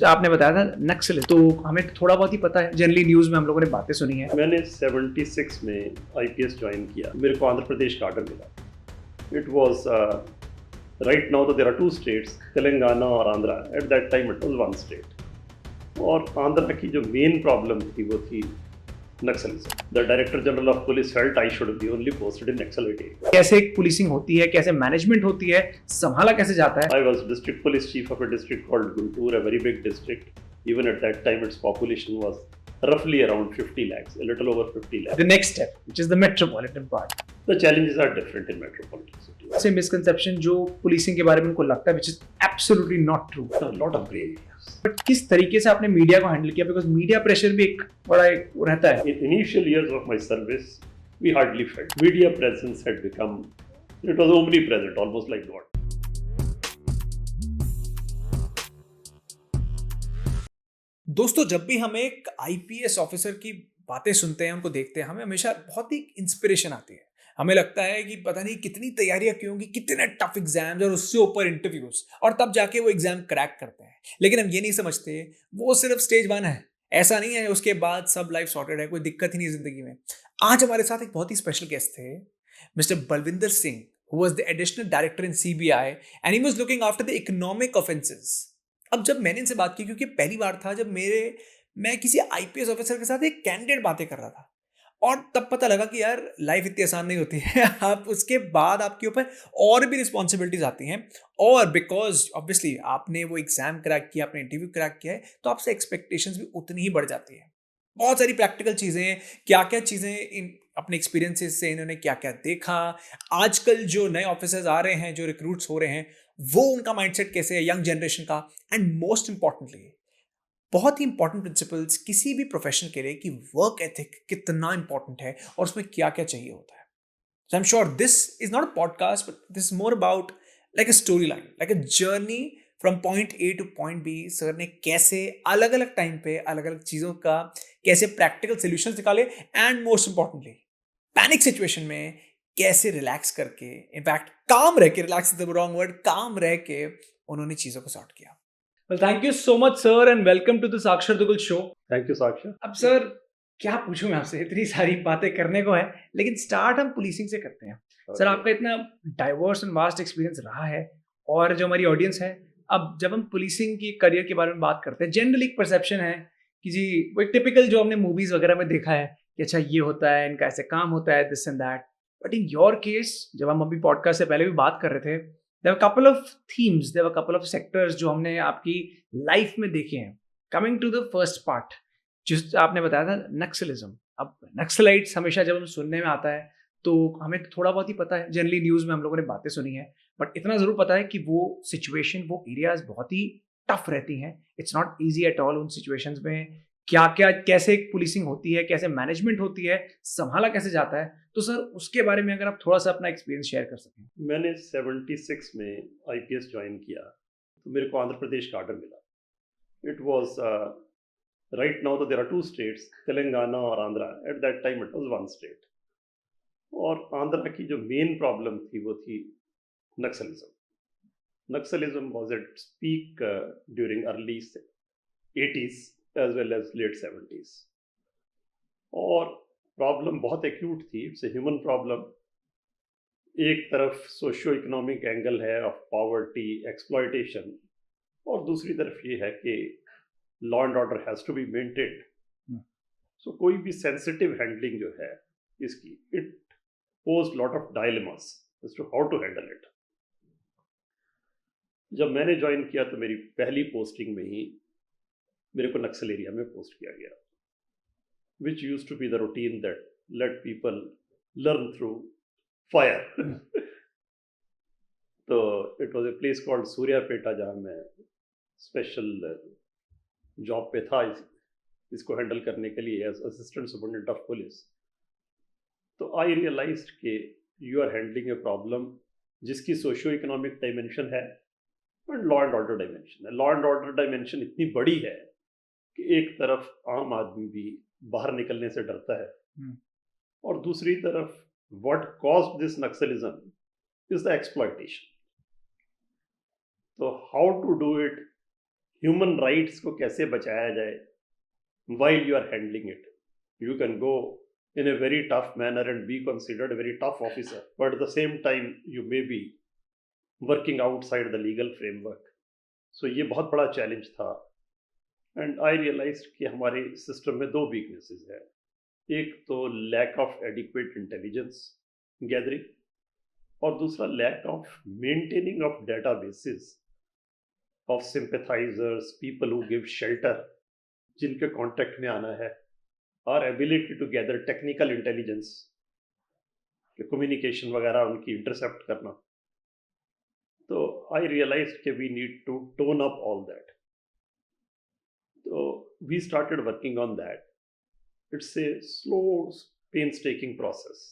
आपने बताया था नक्सल, तो हमें थोड़ा बहुत ही पता है, जनरली न्यूज में हम लोगों ने बातें सुनी है। मैंने 76 में IPS ज्वाइन किया, मेरे को आंध्र प्रदेश का आर्डर मिला। इट वॉज राइट नाउ तो देयर आर 2 स्टेट्स, तेलंगाना और Andhra. At that time it was 1 state. और आंध्रा की जो मेन प्रॉब्लम थी वो थी Naxalism. The director general of police felt I should be only posted in naxalite area. कैसे पुलिसिंग होती है, कैसे मैनेजमेंट होती है, संभाला कैसे जाता है। I was district police chief of a district called Guntur, a very big district. Even at that time, its population was roughly around 50 lakhs, a little over 50 lakhs. The next step, which is the metropolitan part. The challenges are different in metropolitan cities. ऐसे misconception जो policing के बारे में उनको लगता है, which is absolutely not true. A lot of grey areas. But किस तरीके से आपने मीडिया को हैंडल किया, बिकॉज मीडिया प्रेशर भी एक बड़ा रहता है। In initial years of my service, we hardly felt. Media presence had become, it was omnipresent, almost like God. दोस्तों, जब भी हम एक IPS ऑफिसर की बातें सुनते हैं, उनको देखते हैं, हमें हमेशा बहुत ही इंस्पिरेशन आती है। हमें लगता है कि पता नहीं कितनी तैयारियां की होंगी, कितने टफ एग्जाम्स और उससे ऊपर इंटरव्यूज, और तब जाके वो एग्जाम क्रैक करते हैं। लेकिन हम ये नहीं समझते वो सिर्फ स्टेज 1 है, ऐसा नहीं है उसके बाद सब लाइफ सॉर्टेड है, कोई दिक्कत ही नहीं जिंदगी में। आज हमारे साथ एक बहुत ही स्पेशल गेस्ट थे, mister Balwinder Singh, who was the additional director in CBI and he was looking after the economic offenses. अब जब मैंने इनसे बात की, क्योंकि पहली बार था जब मैं किसी IPS ऑफिसर के साथ एक कैंडिडेट बातें कर रहा था, और तब पता लगा कि यार लाइफ इतनी आसान नहीं होती है। आप उसके बाद आपके ऊपर और भी रिस्पॉन्सिबिलिटीज आती हैं, और बिकॉज ऑब्वियसली आपने वो एग्जाम क्रैक किया, आपने इंटरव्यू क्रैक किया है, तो आपसे एक्सपेक्टेशंस भी उतनी ही बढ़ जाती है। बहुत सारी प्रैक्टिकल चीज़ें हैं, क्या क्या चीज़ें इन अपने एक्सपीरियंसेस से इन्होंने क्या क्या देखा, आजकल जो नए ऑफिसर्स आ रहे हैं, जो रिक्रूट्स हो रहे हैं, वो उनका माइंडसेट कैसे है यंग जनरेशन का, एंड मोस्ट इंपॉर्टेंटली बहुत ही इंपॉर्टेंट प्रिंसिपल्स किसी भी प्रोफेशन के लिए कि वर्क एथिक कितना इंपॉर्टेंट है और उसमें क्या क्या चाहिए होता है। So I'm sure this is not a podcast, but this is more about like a storyline, like a journey from point A to point B. Sir ने कैसे अलग अलग टाइम पे अलग अलग चीज़ों का कैसे प्रैक्टिकल सॉल्यूशंस निकाले, and most importantly panic situation में कैसे रिलैक्स करके, इनफैक्ट काम रह के, relax is the wrong word, काम रह के उन्होंने चीज़ों को सॉर्ट किया। Well, thank you so much, sir, and welcome to the Saakshar Duggal show. Thank you, Saakshar. अब सर क्या पूछूं मैं आपसे, इतनी सारी बातें करने को है, लेकिन स्टार्ट हम पुलिसिंग से करते हैं। सर, आपका इतना डाइवर्स एंड वास्ट एक्सपीरियंस रहा है, और जो हमारी ऑडियंस है, अब जब हम पुलिसिंग की करियर के बारे में बात करते हैं, जनरली एक परसेप्शन है कि जी वो एक टिपिकल जो हमने मूवीज वगैरह में देखा है कि अच्छा ये होता है, इनका ऐसे काम होता है, this and that. But in your case, जब हम अभी पॉडकास्ट से पहले भी बात कर रहे थे, there were a couple of themes, there were a couple of sectors जो हमने आपकी लाइफ में देखे हैं। Coming to the first part, जिस आपने बताया था नक्सलिज्म। अब नक्सलाइट्स हमेशा जब हम सुनने में आता है तो हमें थोड़ा बहुत ही पता है, जनरली न्यूज में हम लोगों ने बातें सुनी है, बट इतना जरूर पता है कि वो सिचुएशन, वो एरियाज बहुत ही टफ रहती हैं। It's not easy at all. उन सिचुएशंस में क्या क्या, कैसे पुलिसिंग होती है, कैसे मैनेजमेंट होती है, संभाला कैसे जाता है, तो सर उसके बारे में अगर आप थोड़ा सा अपना एक्सपीरियंस शेयर कर सकें। मैंने 76 में IPS ज्वाइन किया, तो मेरे को आंध्र प्रदेश का आर्डर मिला। इट वॉज राइट नाउ तो देयर आर 2 स्टेट्स, तेलंगाना और Andhra. At that time it was 1 state. और आंध्रा की जो मेन प्रॉब्लम थी वो थी Naxalism. Naxalism was at peak during early 80s as well as late 70s, और प्रॉब्लम बहुत एक्यूट थी। It's a human problem. एक तरफ सोशियो इकोनॉमिक एंगल है ऑफ पॉवर्टी, एक्सप्लॉयटेशन, और दूसरी तरफ ये है कि law and order has to be maintained. So कोई भी सेंसिटिव हैंडलिंग जो है इसकी, it pose lot of dilemmas as to how to handle it. जब मैंने ज्वाइन किया तो मेरी पहली पोस्टिंग में ही मेरे को नक्सल एरिया में पोस्ट किया गया, which used to be the routine that let people learn through fire. तो it was a place called Suryapet, जहाँ मैं स्पेशल जॉब पे था इसको हैंडल करने के लिए as assistant superintendent of police. तो आई रियलाइज्ड कि you are handling a problem जिसकी सोशियो इकोनॉमिक डायमेंशन है और लॉ एंड ऑर्डर डायमेंशन है। लॉ एंड ऑर्डर डायमेंशन इतनी बड़ी है कि एक तरफ आम आदमी भी बाहर निकलने से डरता है, और दूसरी तरफ what caused this naxalism is the exploitation. तो how to do it human rights को कैसे बचाया जाए while you are handling it. You can go in a very tough manner and be considered a very tough officer, but at the same time you may be working outside the legal framework. So ये बहुत बड़ा challenge था and I realise कि हमारे system में दो weaknesses है. एक तो lack of adequate intelligence gathering और दूसरा lack of maintaining of databases of sympathisers, people who give shelter, जिनके कांटेक्ट में आना है, और ability to gather technical intelligence, communication वगैरह उनकी इंटरसेप्ट करना. तो आई रियलाइज कि we need to tone up all that. तो we started working on that. It's a slow painstaking process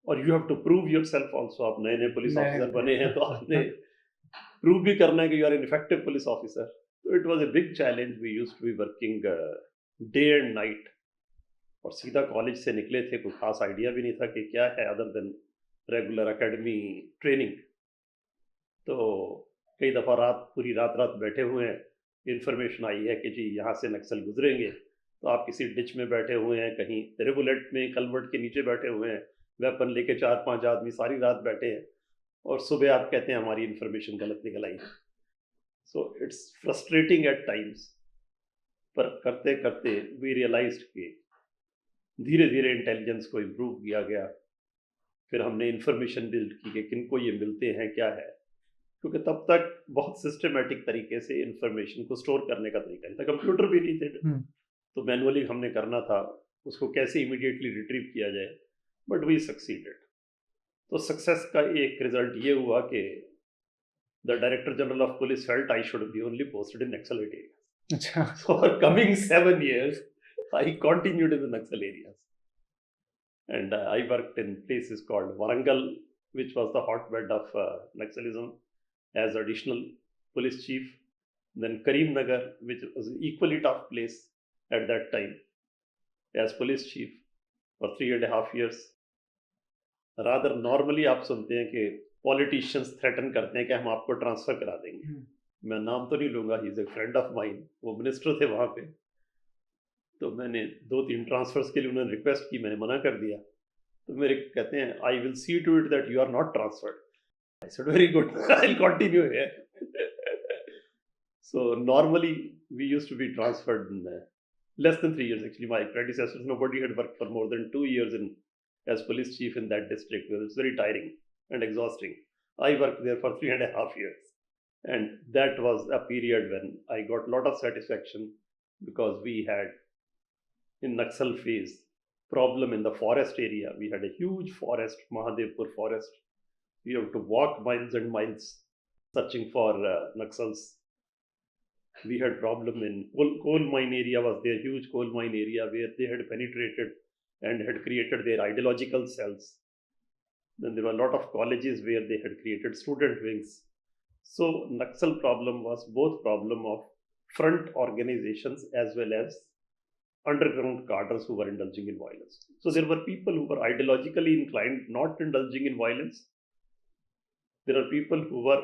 और you have to prove yourself also. आप नए नए पुलिस ऑफिसर बने हैं तो आपने प्रूव भी करना है कि you are an effective police officer. तो it was a big challenge. We used to be working day and night और सीधा कॉलेज से निकले थे, कोई खास आइडिया भी नहीं था कि क्या है other than regular academy training. तो कई दफ़ा पूरी रात बैठे हुए हैं. इन्फॉर्मेशन आई है कि जी यहाँ से नक्सल गुजरेंगे, तो आप किसी डिच में बैठे हुए हैं, कहीं रिवुलेट में कलवर्ट के नीचे बैठे हुए हैं, वेपन लेके 4-5 आदमी सारी रात बैठे हैं और सुबह आप कहते हैं हमारी इन्फॉर्मेशन गलत निकल आई. So it's frustrating at times. पर करते करते वी रियलाइज्ड कि धीरे धीरे इंटेलिजेंस को इम्प्रूव किया गया. फिर हमने इन्फॉर्मेशन बिल्ड की कि किन को ये मिलते हैं, क्या है, क्योंकि तब तक बहुत सिस्टमेटिक तरीके से इन्फॉर्मेशन को स्टोर करने का तरीका नहीं था. कंप्यूटर भी नहीं थे, तो मैनुअली हमने करना था उसको कैसे इमीडिएटली रिट्रीव किया जाए. But we succeeded. तो सक्सेस का एक रिजल्ट ये हुआ कि the director general of police felt I should be only posted in Naxal area. अच्छा. For coming 7 years I continued in the Naxal areas. And I worked in places called Warangal, which was the hotbed of Naxalism, as additional police chief. Then Karimnagar, which was an equally tough place at that time, as police chief for 3.5 years. Rather normally आप सुनते हैं कि politicians threaten करते हैं कि हम आपको transfer करा देंगे. मैं नाम तो नहीं लूँगा, he is a friend of mine, वो मिनिस्टर थे वहाँ पे. तो मैंने 2-3 ट्रांसफर्स के लिए उन्होंने रिक्वेस्ट की, मैंने मना कर दिया. तो मेरे कहते हैं I will see to it that you are not transferred. I said very good, I will continue here. So normally we used to be transferred in less than 3 years. Actually my predecessors, nobody had worked for more than 2 years in as police chief in that district, because it's very tiring and exhausting. I worked there for 3.5 years, and that was a period when I got a lot of satisfaction, because we had in Naxal phase problem in the forest area. We had a huge forest, Mahadevpur forest. We have to walk miles and miles searching for Naxals. We had problem in coal mine area. Was there huge coal mine area where they had penetrated and had created their ideological cells. Then there were a lot of colleges where they had created student wings. So Naxal problem was both problem of front organizations as well as underground cadres who were indulging in violence. So there were people who were ideologically inclined, not indulging in violence. There are people who were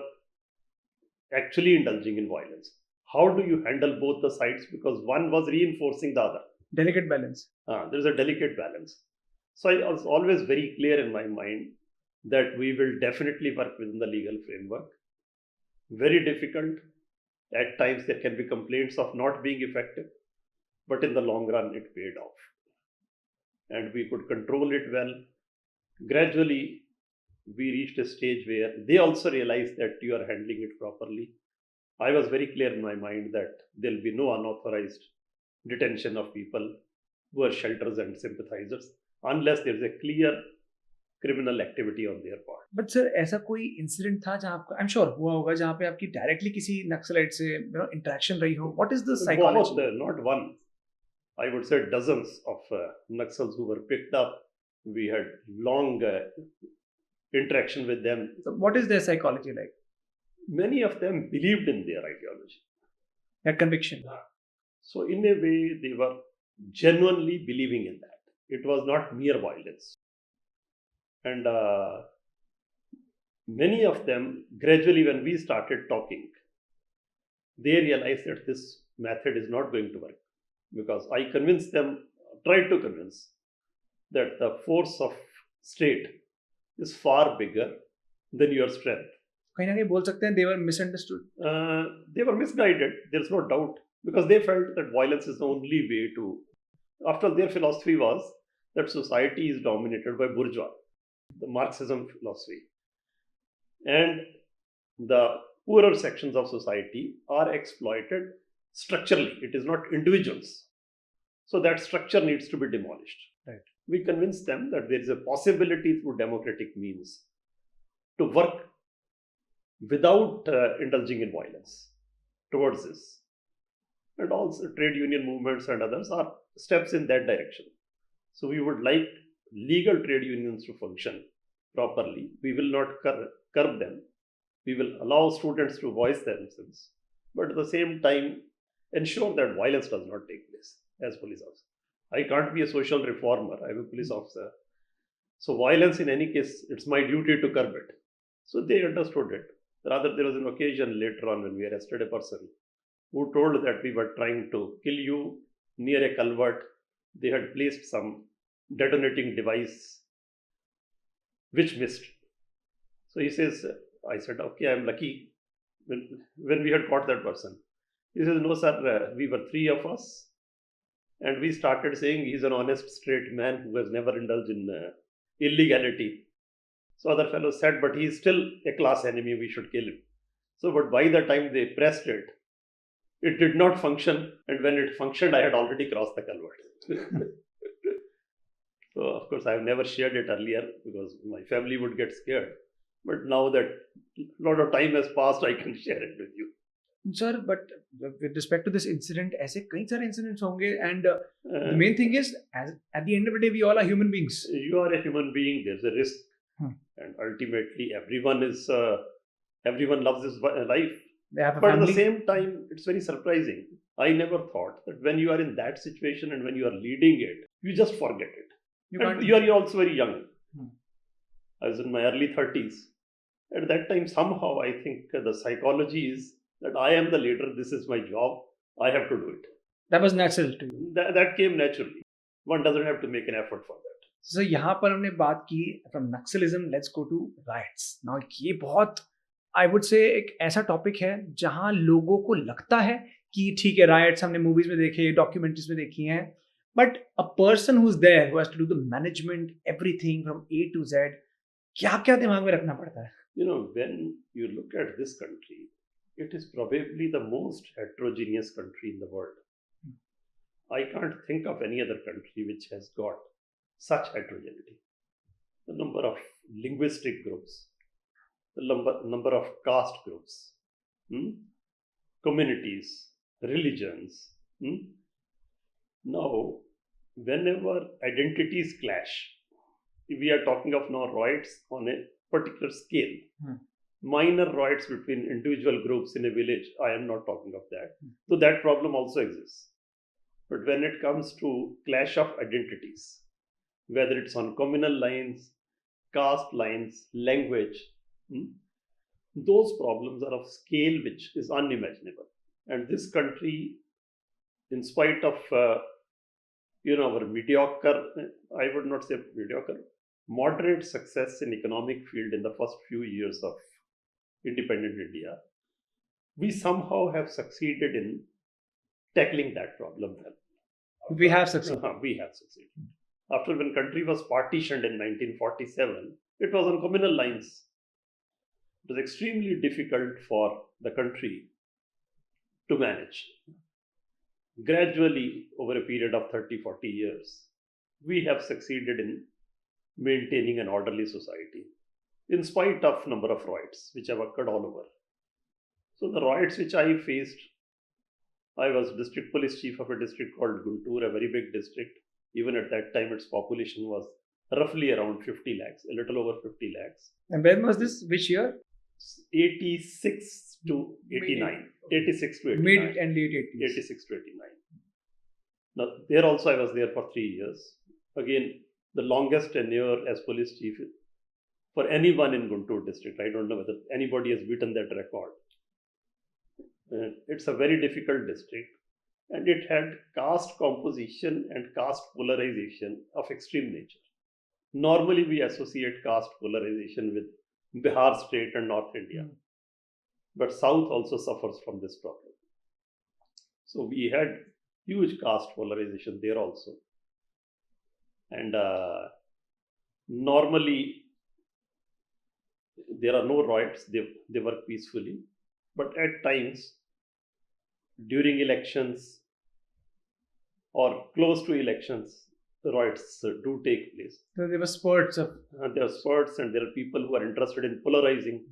actually indulging in violence. How do you handle both the sides? Because one was reinforcing the other. Delicate balance. There's a delicate balance. So I was always very clear in my mind that we will definitely work within the legal framework. Very difficult. At times there can be complaints of not being effective, but in the long run it paid off. And we could control it well. Gradually, we reached a stage where they also realized that you are handling it properly. I was very clear in my mind that there will be no unauthorized detention of people who are shelters and sympathizers unless there is a clear criminal activity on their part. But sir, ऐसा कोई incident था जहाँ आपका, I'm sure हुआ होगा, जहाँ पे आपकी डायरेक्टली किसी नक्सलाइट से इंटरेक्शन रही हो? What is the psychology? Not one. I would say dozens of Naxals who were picked up. We had long interaction with them. So what is their psychology like? Many of them believed in their ideology. That conviction. So in a way, they were genuinely believing in that. It was not mere violence. And many of them, gradually when we started talking, they realized that this method is not going to work, because I convinced them, tried to convince, that the force of state is far bigger than your strength. कहीं ना कहीं बोल सकते हैं they were misunderstood. They were misguided, there's no doubt, because they felt that violence is the only way to. After all, their philosophy was that society is dominated by bourgeois, the Marxism philosophy. And the poorer sections of society are exploited structurally. It is not individuals. So that structure needs to be demolished. Right. We convinced them that there is a possibility through democratic means to work without indulging in violence towards this. And also trade union movements and others are steps in that direction. So we would like legal trade unions to function properly. We will not curb them. We will allow students to voice themselves, but at the same time ensure that violence does not take place as police officer. I can't be a social reformer. I'm a police officer. So violence, in any case, it's my duty to curb it. So they understood it. Rather, there was an occasion later on when we arrested a person who told that we were trying to kill you near a culvert. They had placed some detonating device which missed. So he says, I said, okay, I'm lucky when we had caught that person. He says, no, sir, we were three of us. And we started saying he's an honest, straight man who has never indulged in illegality. So other fellows said, but he's still a class enemy, we should kill him. So, but by the time they pressed it, it did not function. And when it functioned, I had already crossed the culvert. So, of course, I have never shared it earlier because my family would get scared. But now that a lot of time has passed, I can share it with you. Sir, but with respect to this incident, ऐसे कई सारे incidents होंगे, and the main thing is, at the end of the day, we all are human beings. You are a human being. There's a risk, and ultimately, everyone loves his life. They have a but family. At the same time, it's very surprising. I never thought that when you are in that situation and when you are leading it, you just forget it. You are also very young. I was in my early 30s. At that time, somehow, I think the psychology is that I am the leader, this is my job, I have to do it. That was natural to you. That came naturally. One doesn't have to make an effort for that. So यहाँ पर हमने बात की from Naxalism, let's go to riots. Now ये बहुत, I would say, एक ऐसा topic है जहाँ लोगों को लगता है कि ठीक है, riots हमने मूवीज में देखे, डॉक्यूमेंट्रीज में देखी हैं, but a person who's there who has to do the management, everything from A to Z, क्या क्या दिमाग में रखना पड़ता है? You know, when you look at this country, it is probably the most heterogeneous country in the world. I can't think of any other country which has got such heterogeneity. The number of linguistic groups, the number of caste groups, communities, religions. Now, whenever identities clash, we are talking of now riots on a particular scale. Minor riots between individual groups in a village, I am not talking of that. So that problem also exists. But when it comes to clash of identities, whether it's on communal lines, caste lines, language, those problems are of scale which is unimaginable. And this country, in spite of our mediocre, I would not say mediocre, moderate success in economic field in the first few years of independent India, we somehow have succeeded in tackling that problem well. We have succeeded. We have succeeded. After when country was partitioned in 1947, it was on communal lines. It was extremely difficult for the country to manage. Gradually, over a period of 30-40 years, we have succeeded in maintaining an orderly society, in spite of number of riots which have occurred all over. So the riots which I faced, I was district police chief of a district called Guntur, a very big district. Even at that time, its population was roughly around 50 lakhs, a little over 50 lakhs. And when was this? Which year? 86 to 89. 86 to 89. Mid and late 80s. 86 to 89. Now, there also I was there for 3 years. Again, the longest tenure as police chief for anyone in Guntur district. I don't know whether anybody has beaten that record. It's a very difficult district, and it had caste composition and caste polarization of extreme nature. Normally, we associate caste polarization with Bihar state and North India, but South also suffers from this problem. So we had huge caste polarization there also, and normally there are no riots. They work peacefully, but at times during elections or close to elections, the riots do take place. So there were spurts of. There are spurts, and there are people who are interested in polarizing.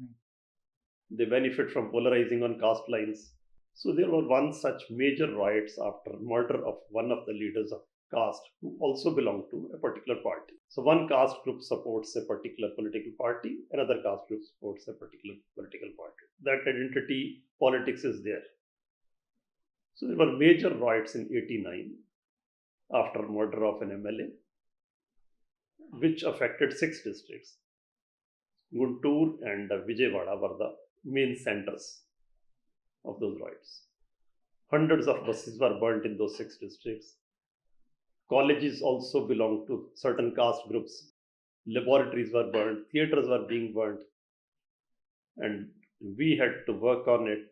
They benefit from polarizing on caste lines. So there were one such major riots after murder of one of the leaders of caste who also belonged to a particular party. So one caste group supports a particular political party, another caste group supports a particular political party. That identity politics is there. So there were major riots in 89 after murder of an MLA, which affected 6 districts. Guntur and Vijayawada were the main centers of those riots. Hundreds of buses were burnt in those 6 districts. Colleges also belonged to certain caste groups. Laboratories were burnt, theatres were being burnt, and we had to work on it.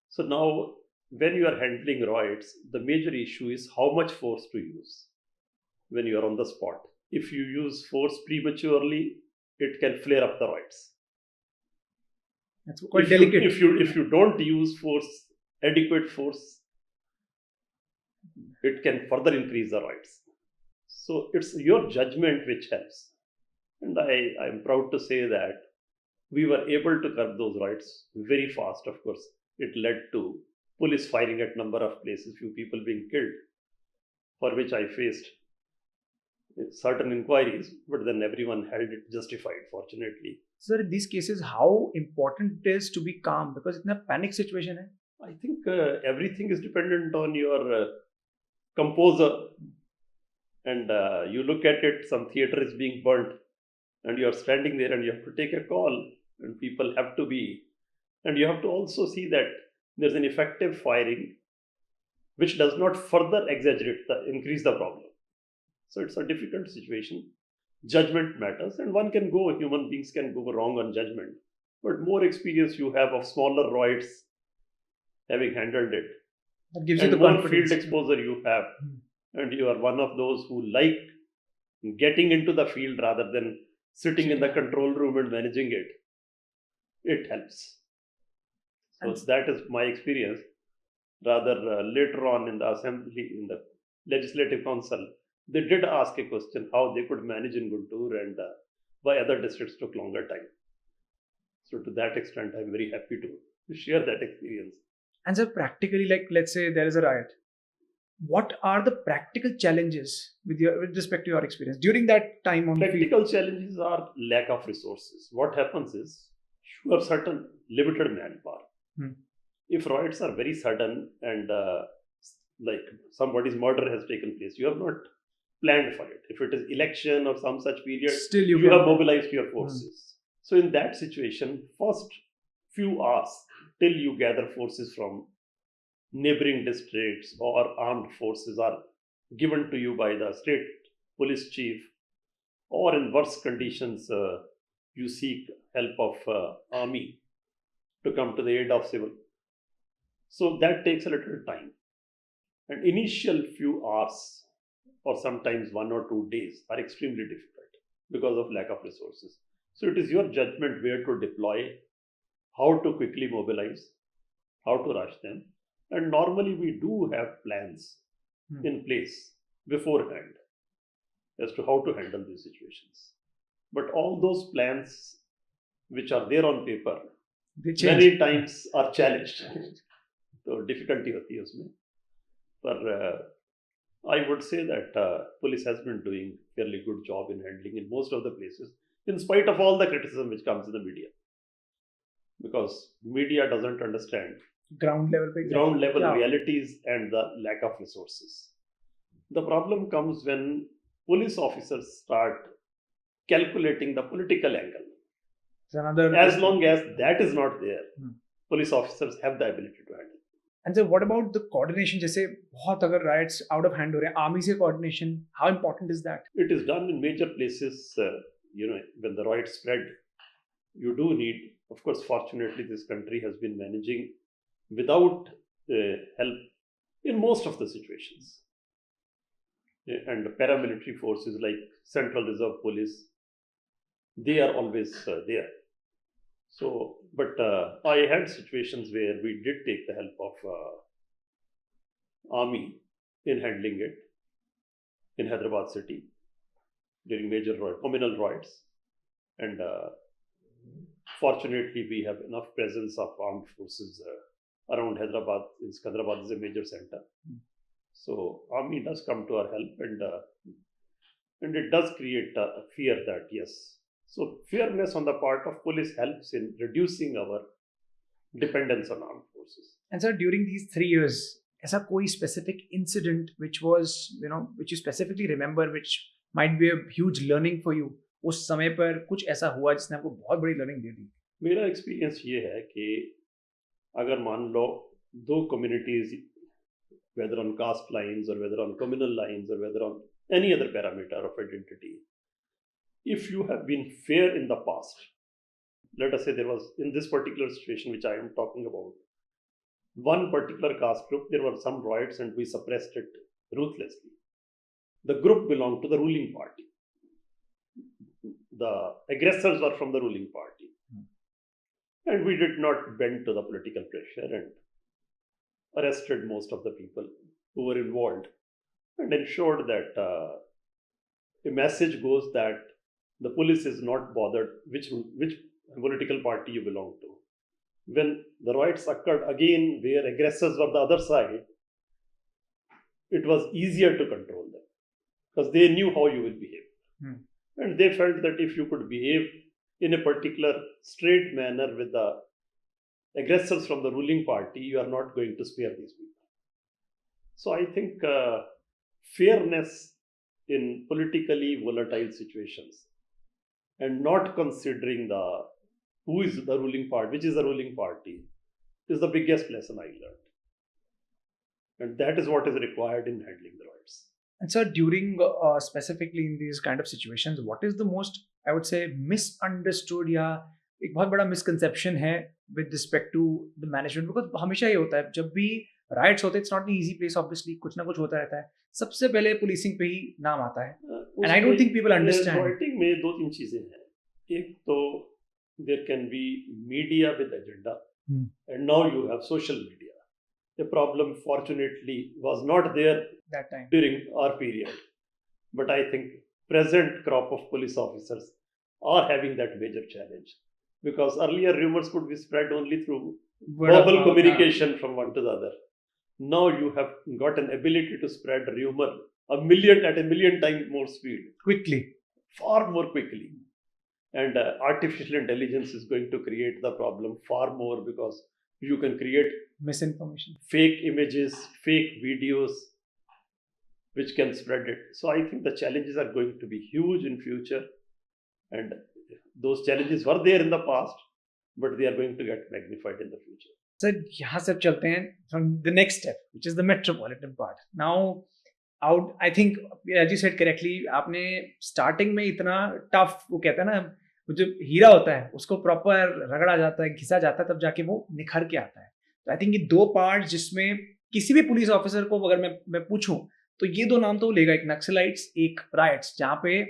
So now, when you are handling riots, the major issue is how much force to use when you are on the spot. If you use force prematurely, it can flare up the riots. That's quite delicate. If you don't use adequate force, it can further increase the riots. So it's your judgment which helps. And I am proud to say that we were able to curb those riots very fast. Of course, it led to police firing at number of places, few people being killed, for which I faced certain inquiries, but then everyone held it justified, fortunately. Sir, in these cases, how important it is to be calm, because it's a panic situation. I think everything is dependent on your composer. And you look at it, some theatre is being burnt, and you're standing there and you have to take a call, and people have to be. And you have to also see that there's an effective firing which does not further increase the problem. So it's a difficult situation. Judgment matters, and human beings can go wrong on judgment. But more experience you have of smaller riots, having handled it, That gives and you the more confidence. field exposure you have, and you are one of those who like getting into the field rather than sitting in the control room and managing it, it helps. So that is my experience. Rather, later on in the assembly, in the legislative council, they did ask a question how they could manage in Guntur and why other districts took longer time. So to that extent, I'm very happy to share that experience. And so practically, like let's say there is a riot, what are the practical challenges with respect to your experience during that time on Practical challenges are lack of resources. What happens is you have certain limited manpower. If riots are very sudden and like somebody's murder has taken place, you have not planned for it. If it is election or some such period, still you have mobilized your forces. So in that situation, first few hours till you gather forces from neighboring districts or armed forces are given to you by the state police chief, or in worse conditions, you seek help of army to come to the aid of civil. So that takes a little time. And initial few hours or sometimes 1 or 2 days are extremely difficult because of lack of resources. So it is your judgment where to deploy, how to quickly mobilize, how to rush them. And normally we do have plans in place beforehand as to how to handle these situations. But all those plans which are there on paper many times are challenged. So difficulty होती है उसमें. But I would say that police has been doing a fairly good job in handling in most of the places, in spite of all the criticism which comes in the media. Because media doesn't understand ground level realities and the lack of resources. The problem comes when police officers start calculating the political angle. As long as that is not there, police officers have the ability to handle. And so what about the coordination? जैसे बहुत अगर riots out of hand हो रहे हैं, army से coordination, how important is that? It is done in major places. When the riots spread, you do need. Of course, fortunately, this country has been managing without help in most of the situations. And paramilitary forces like Central Reserve Police, they are always there. So, but I had situations where we did take the help of army in handling it in Hyderabad city during major communal riots, and fortunately we have enough presence of armed forces around Hyderabad. Hyderabad is a major center, so army does come to our help, and it does create a fear that yes. So fearness on the part of police helps in reducing our dependence on armed forces. And sir, during these 3 years, ऐसा कोई specific incident which was, which you specifically remember, which might be a huge learning for you? उस समय पर कुछ ऐसा हुआ जिसने आपको बहुत बड़ी learning दे दी? मेरा एक्सपीरियंस ये है कि अगर मान लो दो communities, whether on caste lines or whether on communal lines or whether on any other parameter of identity, if you have been fair in the past, let us say there was, in this particular situation which I am talking about, one particular caste group, there were some riots and we suppressed it ruthlessly. The group belonged to the ruling party. The aggressors were from the ruling party. And we did not bend to the political pressure and arrested most of the people who were involved and ensured that a message goes that the police is not bothered which political party you belong to. When the riots occurred again where aggressors were the other side, it was easier to control them because they knew how you will behave. And they felt that if you could behave in a particular straight manner with the aggressors from the ruling party, you are not going to spare these people. So I think fairness in politically volatile situations and not considering who is the ruling party, which is the ruling party, is the biggest lesson I learned. And that is what is required in handling the riots. And so during specifically in these kind of situations, what is the most, I would say, misunderstood या एक बहुत बड़ा misconception है with respect to the management? Because हमेशा ये होता है जब भी riots होते हैं, it's not an easy place obviously, कुछ ना कुछ होता रहता है, सबसे पहले policing पे ही नाम आता है. And I don't think people understand. Rioting में दो तीन चीजें हैं. एक तो there can be media with agenda, and now you have social media. The problem fortunately was not there that time during our period, but I think present crop of police officers are having that major challenge because earlier rumors could be spread only through verbal communication from one to the other. Now you have got an ability to spread rumor at a million times more speed, far more quickly. And artificial intelligence is going to create the problem far more because you can create misinformation, fake images, fake videos, which can spread it. So I think the challenges are going to be huge in future, and those challenges were there in the past, but they are going to get magnified in the future. So यहाँ से चलते हैं from the next step, which is the metropolitan part. Now, I think as you said correctly, आपने starting में इतना tough, वो कहता है ना, जो हीरा होता है उसको प्रॉपर रगड़ा जाता है, घिसा जाता है, तब जाके वो निखर के आता है. तो आई थिंक ये दो पार्ट जिसमें किसी भी पुलिस ऑफिसर को अगर मैं पूछूं तो ये दो नाम तो वो लेगा, एक नक्सलाइट्स, एक राइट्स, जहाँ पे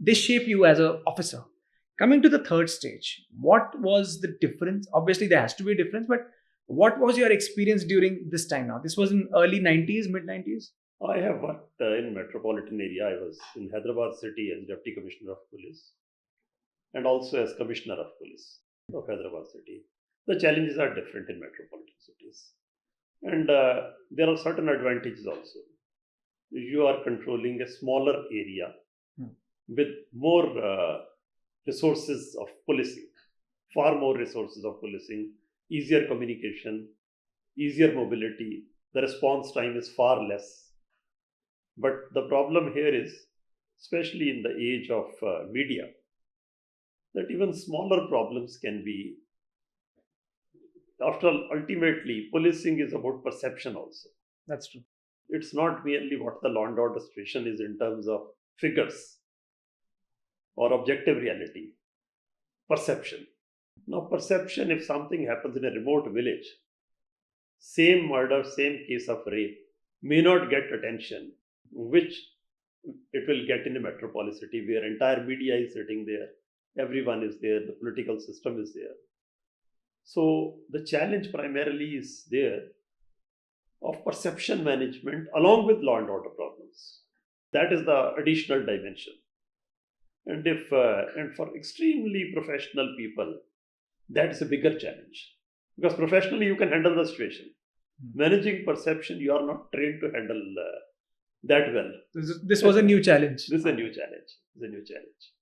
they shape you as a officer. Coming to the third stage, what was the difference? Obviously there has to be a difference, but what was your experience during this time now? This was in early 90s, mid 90s? I have worked in metropolitan area. I was in Hyderabad city as Deputy Commissioner of Police and also as Commissioner of Police of Hyderabad city. The challenges are different in metropolitan cities. And there are certain advantages also. You are controlling a smaller area with more resources of policing, far more resources of policing, easier communication, easier mobility. The response time is far less. But the problem here is, especially in the age of media, that even smaller problems can be after all, ultimately, policing is about perception also. That's true. It's not merely what the law and order situation is in terms of figures or objective reality. Perception. Now, perception, if something happens in a remote village, same murder, same case of rape, may not get attention, which it will get in a metropolis city where entire media is sitting there, everyone is there, the political system is there. So the challenge primarily is there of perception management along with law and order problems. That is the additional dimension. And if and for extremely professional people, that is a bigger challenge because professionally you can handle the situation. Managing perception, you are not trained to handle that well. This was a new challenge. This is a new challenge. It's a new challenge.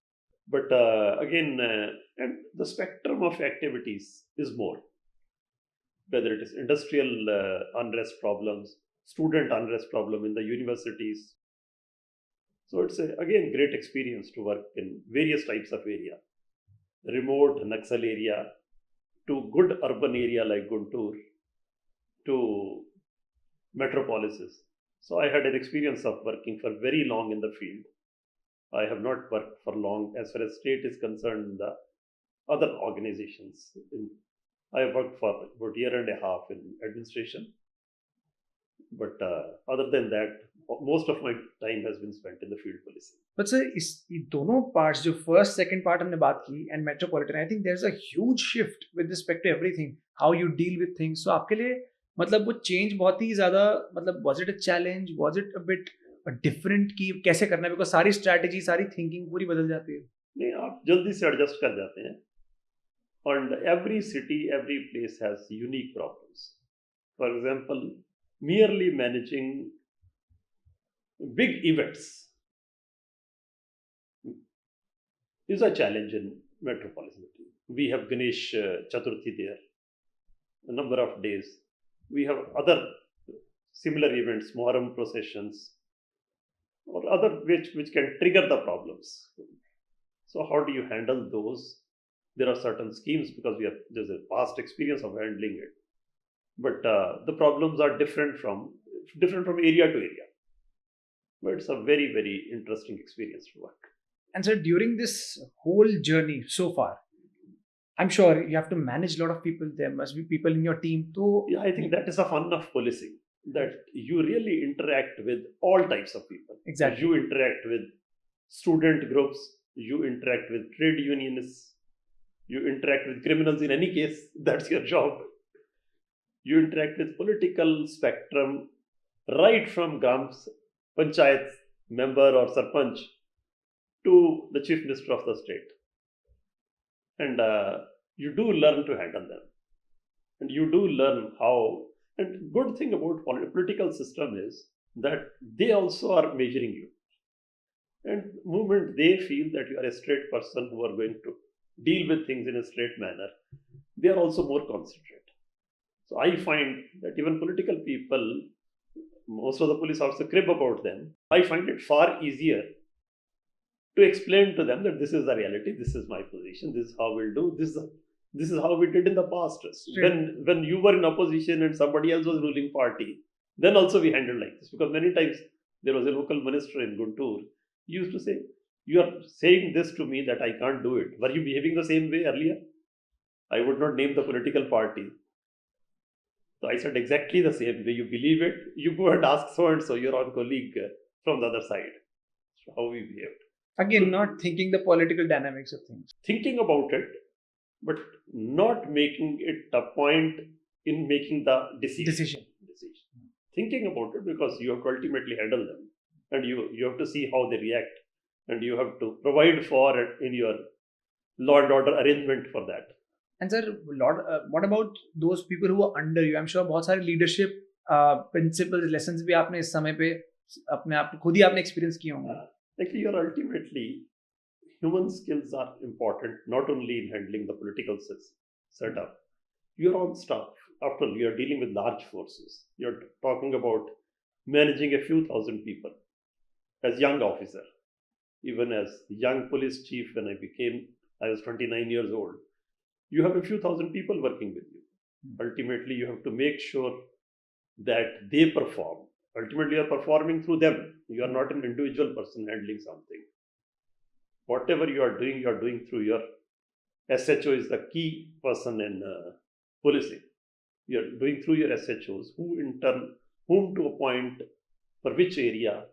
But again, and the spectrum of activities is more. Whether it is industrial unrest problems, student unrest problem in the universities. So it's again great experience to work in various types of area. Remote Naxal area to good urban area like Guntur to metropolises. So I had an experience of working for very long in the field. I have not worked for long as far as state is concerned in the other organizations. I have worked for about a year and a half in administration. But other than that, most of my time has been spent in the field policing. But sir, ये दोनों parts जो first second part हमने बात की and metropolitan, I think there's a huge shift with respect to everything, how you deal with things. So आपके लिए मतलब वो change बहुत ही ज़्यादा मतलब was it a challenge, was it a bit different कि कैसे करना है because सारी strategy सारी thinking पूरी बदल जाती है. नहीं आप जल्दी से adjust कर जाते हैं. And every city, every place has unique problems. For example, merely managing big events is a challenge in metropolitan city. We have Ganesh Chaturthi there, a number of days. We have other similar events, Muharram processions, or other which can trigger the problems. So how do you handle those? There are certain schemes because there's a past experience of handling it. But the problems are different from area to area. But it's a very, very interesting experience to work. And so during this whole journey so far, I'm sure you have to manage a lot of people. There must be people in your team too. Yeah, I think that is the fun of policing, that you really interact with all types of people. Exactly. You interact with student groups, you interact with trade unionists, you interact with criminals. In any case, that's your job. You interact with political spectrum, right from Gram Panchayat member or Sarpanch to the Chief Minister of the state. And you do learn to handle them. And you do learn how. And good thing about political system is that they also are measuring you. And the moment they feel that you are a straight person who are going to deal with things in a straight manner, they are also more considerate. So I find that even political people, most of the police officers crib about them. I find it far easier to explain to them that this is the reality, this is my position, this is how we'll do, this is how we did in the past. Sure. When you were in opposition and somebody else was ruling party, then also we handled like this. Because many times there was a local minister in Guntur, he used to say, you are saying this to me that I can't do it. Were you behaving the same way earlier? I would not name the political party. So I said exactly the same way. You believe it, you go and ask so and so, your own colleague from the other side. So how we behaved. Again, not thinking the political dynamics of things. Thinking about it, but not making it a point in making the decision. Thinking about it because you have to ultimately handle them. And you have to see how they react. And you have to provide for it in your law and order arrangement for that. And sir, what about those people who are under you? I'm sure बहुत सारे leadership principles, lessons भी आपने इस समय पे अपने आप खुद ही आपने experience किए होंगे. Actually, you're ultimately, human skills are important not only in handling the political setup. Your own staff, after all, you're dealing with large forces. You're talking about managing a few thousand people as young officer. Even as young police chief, when I was 29 years old, you have a few thousand people working with you. Ultimately, you have to make sure that they perform. Ultimately, you are performing through them. You are not an individual person handling something. Whatever you are doing through your SHO is the key person in policing. You are doing through your SHOs, who in turn, whom to appoint for which area,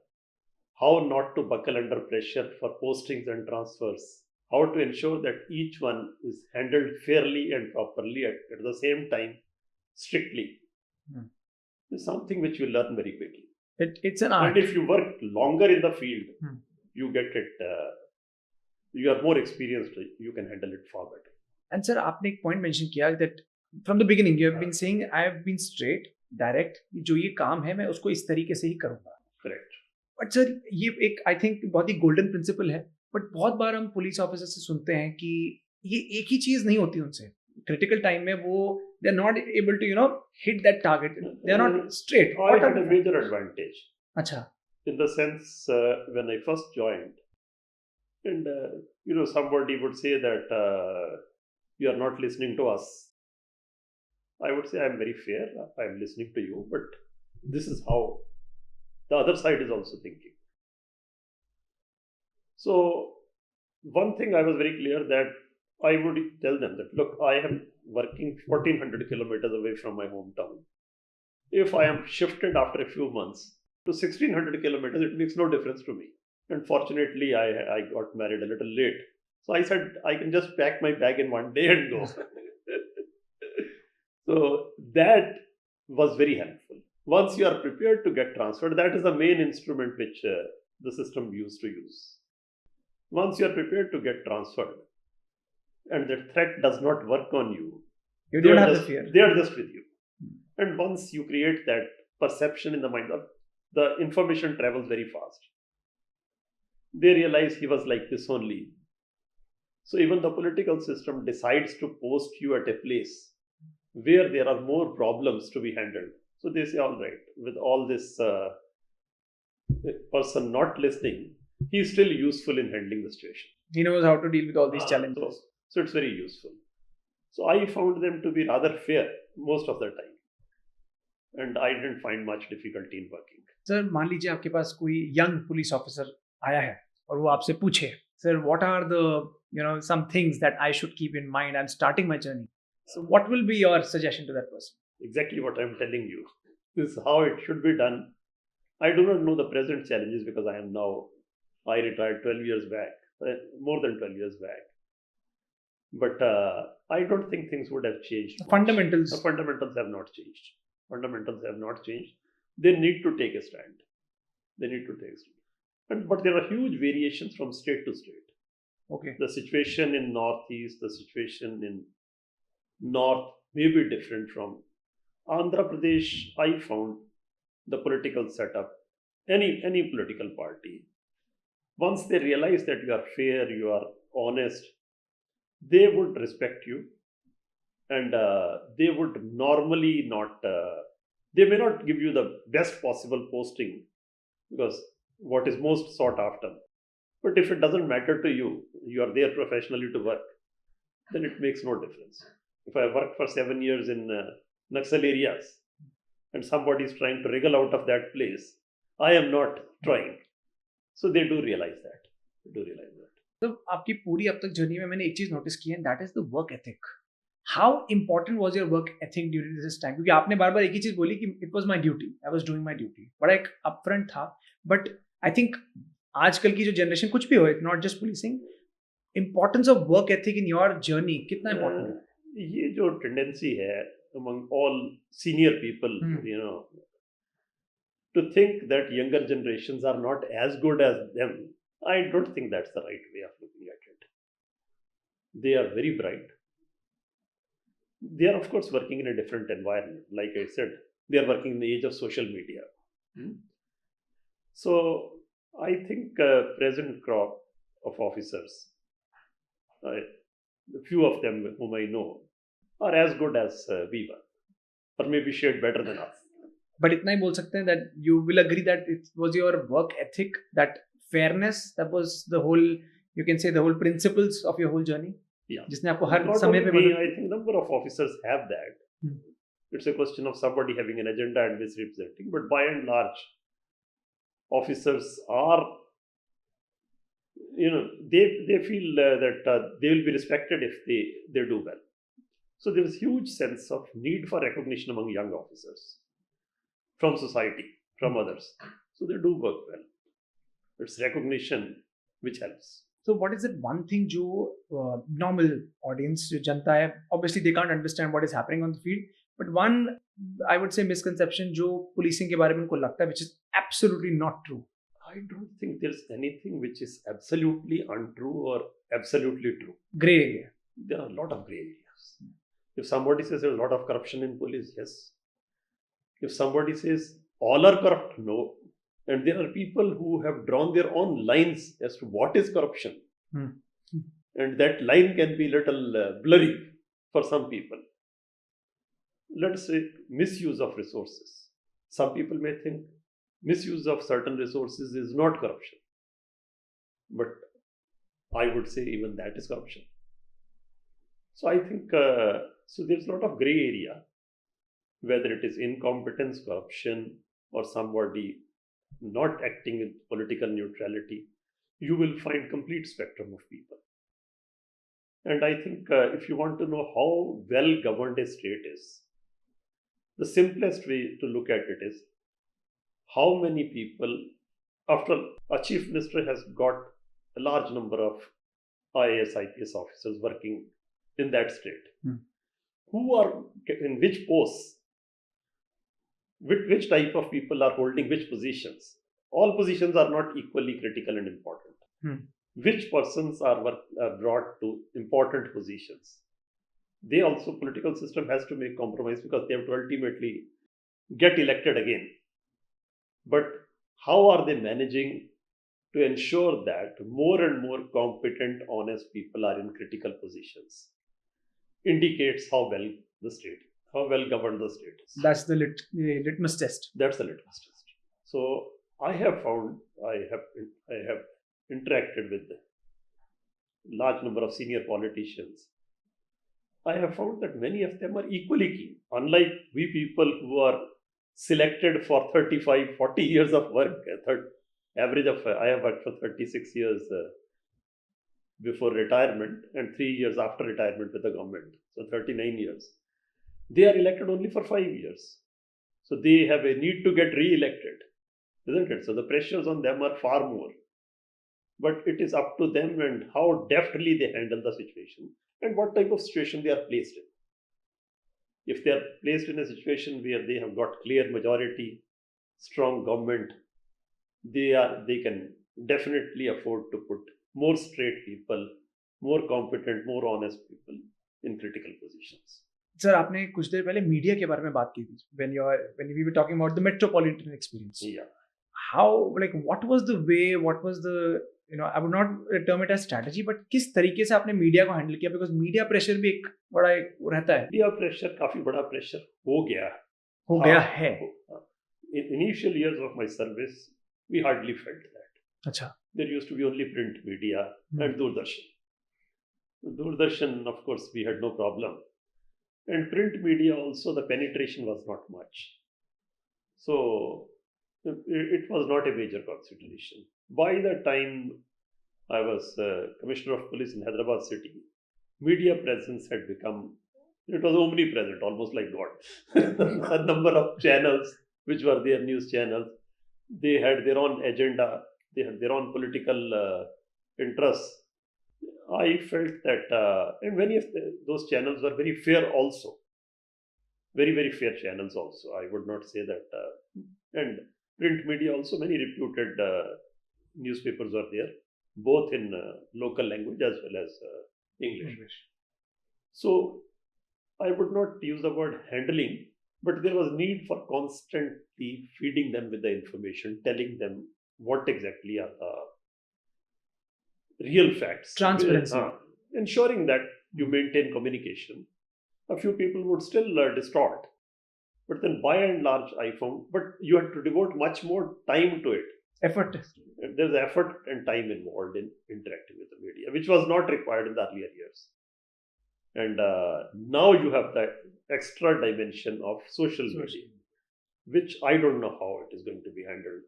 how not to buckle under pressure for postings and transfers, how to ensure that each one is handled fairly and properly at the same time, strictly. Is something which you learn very quickly. It's an art. And if you work longer in the field, you get it. You are more experienced. You can handle it far better. And sir, आपने एक point mention किया that from the beginning you have been saying I have been straight, direct. जो ये काम है मैं उसको इस तरीके से ही करूँगा. Correct. But sir, ये एक I think बहुत ही golden principle है. But बहुत बार हम पुलिस ऑफिसर से सुनते हैं कि ये एक ही चीज नहीं होती उनसे. Critical time में वो they are not able to hit that target. They are not straight. I had a major advantage. अच्छा. In the sense when I first joined, and somebody would say that you are not listening to us. I would say I am very fair. I am listening to you, but this is how the other side is also thinking. So one thing I was very clear that I would tell them that, look, I am working 1400 kilometers away from my hometown. If I am shifted after a few months to 1600 kilometers, it makes no difference to me. And fortunately, I got married a little late. So I said, I can just pack my bag in one day and go. So that was very helpful. Once you are prepared to get transferred, that is the main instrument which the system used to use. Once you are prepared to get transferred, and the threat does not work on you, you don't have the fear. They are just with you. And once you create that perception in the mind, the information travels very fast. They realize he was like this only. So even the political system decides to post you at a place where there are more problems to be handled. So they say, all right, with all this person not listening, he is still useful in handling the situation. He knows how to deal with all these challenges. So it's very useful. So I found them to be rather fair most of the time. And I didn't find much difficulty in working. Sir, मान लीजिए आपके पास कोई young police officer आया है और वो आपसे पूछे, sir, what are the some things that I should keep in mind? I'm starting my journey. So what will be your suggestion to that person? Exactly what I'm telling you. This is how it should be done. I do not know the present challenges because I retired 12 years back, more than 12 years back. But I don't think things would have changed. The fundamentals. The fundamentals have not changed. Fundamentals have not changed. They need to take a stand. But there are huge variations from state to state. Okay. The situation in Northeast, the situation in North may be different from Andhra Pradesh. I found the political setup, any political party, once they realize that you are fair, you are honest, they would respect you, and they would normally not, they may not give you the best possible posting because what is most sought after. But if it doesn't matter to you, you are there professionally to work, then it makes no difference. If I worked for 7 years in Naxal areas and somebody is trying to wriggle out of that place, I am not trying. So they do realize that. तो आपकी पूरी अब तक journey में मैंने एक चीज notice की है, that is the work ethic. How important was your work ethic during this time? क्योंकि आपने बार बार एक ही चीज बोली कि it was my duty, I was doing my duty. बड़ा एक अपफ्रंट था, बट आई थिंक आजकल की जो जनरेशन कुछ भी हो, it's not just policing, importance of work ethic in your journey कितना इंपॉर्टेंट है? ये जो टेंडेंसी है among all senior people, to think that younger generations are not as good as them, I don't think that's the right way of looking at it. They are very bright. They are, of course, working in a different environment. Like I said, they are working in the age of social media. So I think present crop of officers, a few of them whom I know, are as good as we were, or maybe shared better than us. But इतना ही बोल सकते हैं that you will agree that it was your work ethic, that fairness, that was the whole, you can say, the whole principles of your whole journey. Yeah. जिसने आपको हर Not समय only पे me, I think number of officers have that. It's a question of somebody having an agenda and misrepresenting. But by and large, officers are, they feel that they will be respected if they do well. So there is huge sense of need for recognition among young officers from society, from others. So they do work well. It's recognition which helps. So what is that one thing जो normal audience जो जनता है, obviously they can't understand what is happening on the field, but one I would say misconception जो policing के बारे में उनको लगता है, which is absolutely not true. I don't think there's anything which is absolutely untrue or absolutely true. Gray area. There are a lot of gray areas. If somebody says there's a lot of corruption in police, yes. If somebody says all are corrupt, no. And there are people who have drawn their own lines as to what is corruption. And that line can be a little blurry for some people. Let's say misuse of resources. Some people may think misuse of certain resources is not corruption. But I would say even that is corruption. So I think, so there's a lot of gray area, whether it is incompetence, corruption, or somebody not acting in political neutrality. You will find complete spectrum of people. And I think if you want to know how well governed a state is, the simplest way to look at it is how many people, after a chief minister has got a large number of IAS, IPS officers working in that state, who are in which posts, which type of people are holding which positions. All positions are not equally critical and important. Which persons are brought to important positions. They also, political system has to make compromise because they have to ultimately get elected again. But how are they managing to ensure that more and more competent, honest people are in critical positions? Indicates how well the state, how well governed the state is. That's the litmus test. That's the litmus test. So I have found, I have interacted with a large number of senior politicians. I have found that many of them are equally keen. Unlike we people who are selected for 35, 40 years of work, average of, I have worked for 36 years before retirement and 3 years after retirement with the government. So 39 years. They are elected only for 5 years. So they have a need to get re-elected, isn't it? So the pressures on them are far more. But it is up to them and how deftly they handle the situation and what type of situation they are placed in. If they are placed in a situation where they have got clear majority, strong government, they can definitely afford to put more straight people, more competent, more honest people in critical positions. Sir, आपने कुछ देर पहले media के बारे में बात की थी. When we were talking about the metropolitan experience. Yeah. How, like, what was the way, what was the, I would not term it as strategy, but किस तरीके से आपने मीडिया को हैंडल किया? Because मीडिया प्रेशर भी एक बड़ा रहता है. मीडिया प्रेशर काफी बड़ा प्रेशर हो गया है. In initial years of my service, we hardly felt that. अच्छा. There used to be only print media and Doordarshan. Doordarshan, of course, we had no problem. And print media also, the penetration was not much. So it was not a major consideration. By the time I was Commissioner of Police in Hyderabad city, media presence had become, it was omnipresent, almost like God. A number of channels, which were their news channels, they had their own agenda, they had their own political interests. I felt that, and many of those channels were very fair also. Very, very fair channels also. I would not say that. And print media also, many reputed newspapers were there, both in local language as well as English. So I would not use the word handling, but there was need for constantly feeding them with the information, telling them what exactly are the real facts. Transparency. Ensuring that you maintain communication. A few people would still distort. But then by and large, I found, but you had to devote much more time to it. Effort. There's effort and time involved in interacting with the media, which was not required in the earlier years. And now you have that extra dimension of social media, which I don't know how it is going to be handled,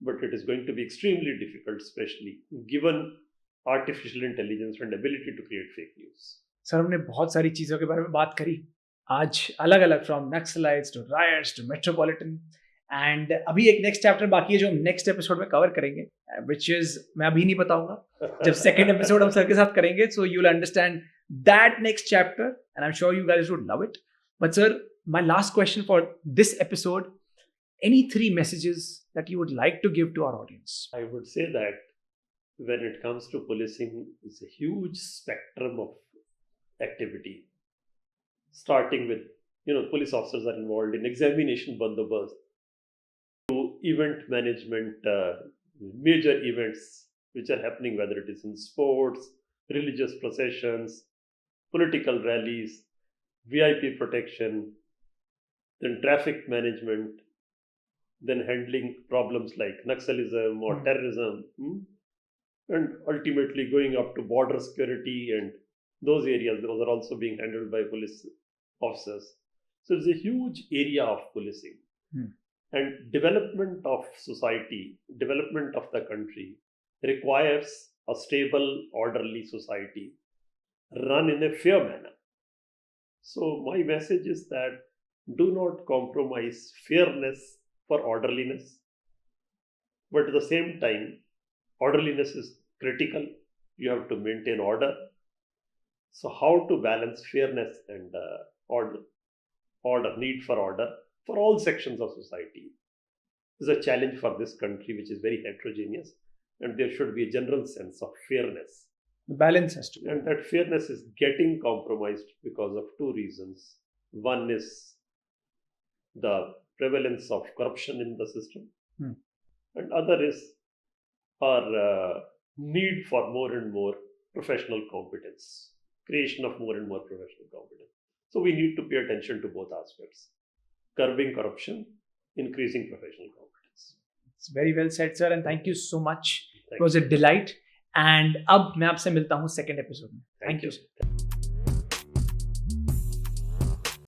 but it is going to be extremely difficult, especially given artificial intelligence and ability to create fake news. Sir हमने बहुत सारी चीज़ों के बारे में बात करी आज, अलग अलग, from Naxalites to riots to metropolitan, and अभी एक नेक्स्ट चैप्टर बाकी है जो हम नेक्स्ट एपिसोड में कवर करेंगे, विच इज मैं अभी नहीं बताऊंगा, जब सेकंड एपिसोड हम सर के साथ करेंगे, so you will understand that next chapter and I am sure you guys would love it. But sir, my last question for this episode, any 3 messages that you would like to give to our audience? I would say that when it comes to policing, it's a huge spectrum of activity, starting with, police officers are involved in examination bandobast, to event management, major events which are happening, whether it is in sports, religious processions, political rallies, VIP protection, then traffic management, then handling problems like Naxalism or terrorism, and ultimately going up to border security and those areas. Those are also being handled by police officers. So it's a huge area of policing. And development of society, development of the country requires a stable, orderly society run in a fair manner. So my message is that do not compromise fairness for orderliness, but at the same time, orderliness is critical. You have to maintain order. So how to balance fairness and order, need for order for all sections of society is a challenge for this country, which is very heterogeneous, and there should be a general sense of fairness. The balance has to be. And that fairness is getting compromised because of 2 reasons. One is the prevalence of corruption in the system, and other is our need for more and more professional competence, creation of more and more professional competence. So we need to pay attention to both aspects: curbing corruption, increasing professional competence. It's very well said, sir, and thank you so much. It was a delight. And अब मैं आपसे मिलता हूँ second episode में. Thank you, sir.